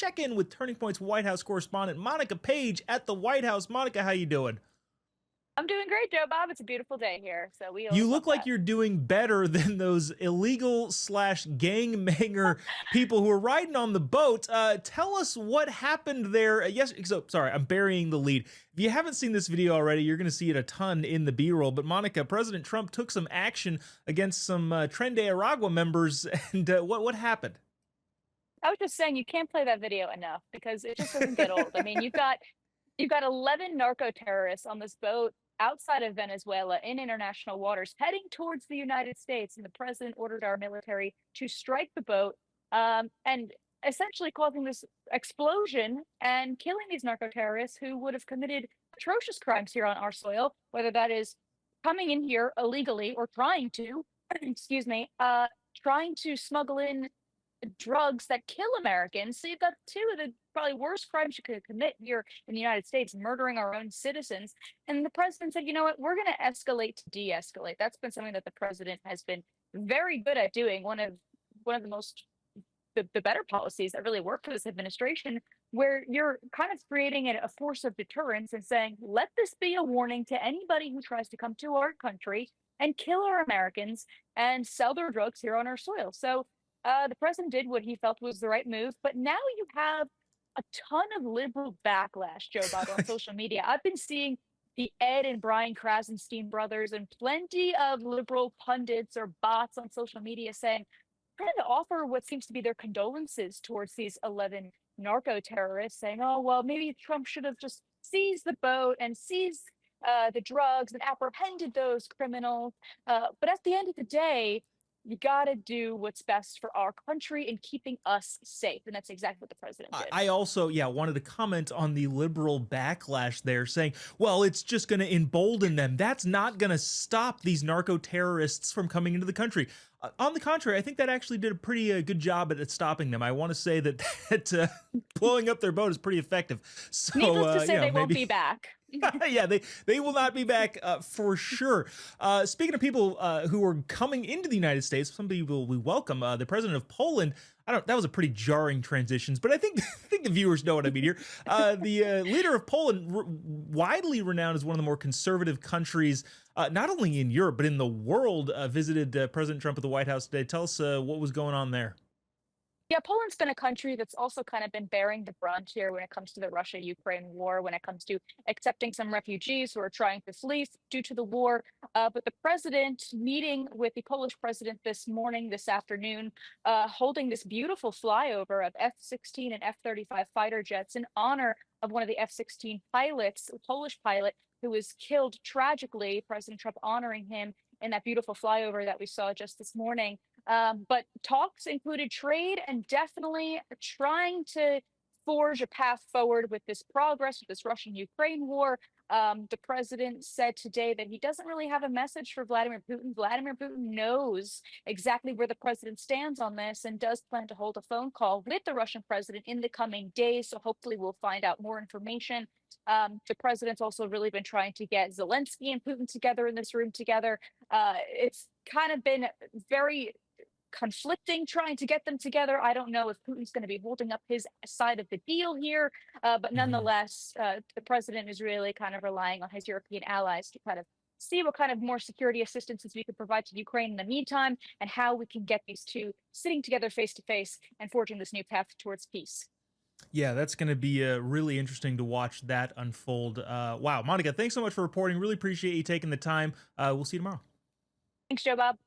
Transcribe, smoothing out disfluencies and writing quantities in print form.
check in with Turning Point's White House correspondent, Monica Paige, at the White House. Monica, how you doing? I'm doing great, Jobob. It's a beautiful day here, so we You always love look like that. you're doing better than those illegal slash gangbanger people who are riding on the boat. Tell us what happened there. Yes, so sorry, I'm burying the lead. If you haven't seen this video already, you're going to see it a ton in the B-roll. But Monica, President Trump took some action against some Tren de Aragua members, and what happened? I was just saying you can't play that video enough because it just doesn't get old. I mean, you've got 11 narco terrorists on this boat outside of Venezuela in international waters heading towards the United States, and the president ordered our military to strike the boat, and essentially causing this explosion and killing these narco terrorists who would have committed atrocious crimes here on our soil, whether that is coming in here illegally or trying to, excuse me, trying to smuggle in drugs that kill Americans. So you've got two of the probably worst crimes you could commit here in the United States, murdering our own citizens. And the president said, you know what, we're going to escalate to de-escalate. That's been something that the president has been very good at doing. One of the most the better policies that really work for this administration, where you're kind of creating a force of deterrence and saying, let this be a warning to anybody who tries to come to our country and kill our Americans and sell their drugs here on our soil. So the president did what he felt was the right move, but now you have a ton of liberal backlash, Joe Bob, on social media. I've been seeing the Ed and Brian Krasenstein brothers and plenty of liberal pundits or bots on social media saying, trying to offer what seems to be their condolences towards these 11 narco terrorists, saying, oh, well, maybe Trump should have just seized the boat and seized the drugs and apprehended those criminals. But at the end of the day, you got to do what's best for our country and keeping us safe. And that's exactly what the president did. I also, yeah, wanted to comment on the liberal backlash there, saying, well, it's just going to embolden them. That's not going to stop these narco terrorists from coming into the country. On the contrary, I think that actually did a pretty good job at stopping them. I want to say that blowing up their boat is pretty effective. So, Needless to say, they won't maybe be back. yeah, they will not be back for sure. Speaking of people who are coming into the United States, some people we welcome. The president of Poland. That was a pretty jarring transitions, but I think I think the viewers know what I mean here. The leader of Poland, widely renowned as one of the more conservative countries, not only in Europe but in the world, visited President Trump at the White House today. Tell us what was going on there. Yeah, Poland's been a country that's also kind of been bearing the brunt here when it comes to the Russia-Ukraine war, when it comes to accepting some refugees who are trying to flee due to the war. But the president meeting with the Polish president this morning, this afternoon, holding this beautiful flyover of F-16 and F-35 fighter jets in honor of one of the F-16 pilots, a Polish pilot who was killed tragically. President Trump honoring him in that beautiful flyover that we saw just this morning. But talks included trade and definitely trying to forge a path forward with this progress, with this Russian-Ukraine war. The president said today that he doesn't really have a message for Vladimir Putin. Vladimir Putin knows exactly where the president stands on this and does plan to hold a phone call with the Russian president in the coming days. So hopefully we'll find out more information. The president's also really been trying to get Zelensky and Putin together in this room together. It's kind of been very conflicting trying to get them together. I don't know if Putin's going to be holding up his side of the deal here, but Mhm. nonetheless, the president is really kind of relying on his European allies to kind of see what kind of more security assistances we could provide to Ukraine in the meantime, and how we can get these two sitting together face to face and forging this new path towards peace. Yeah, that's going to be really interesting to watch that unfold. Wow, Monica, thanks so much for reporting. Really appreciate you taking the time. We'll see you tomorrow. Thanks, Joe Bob.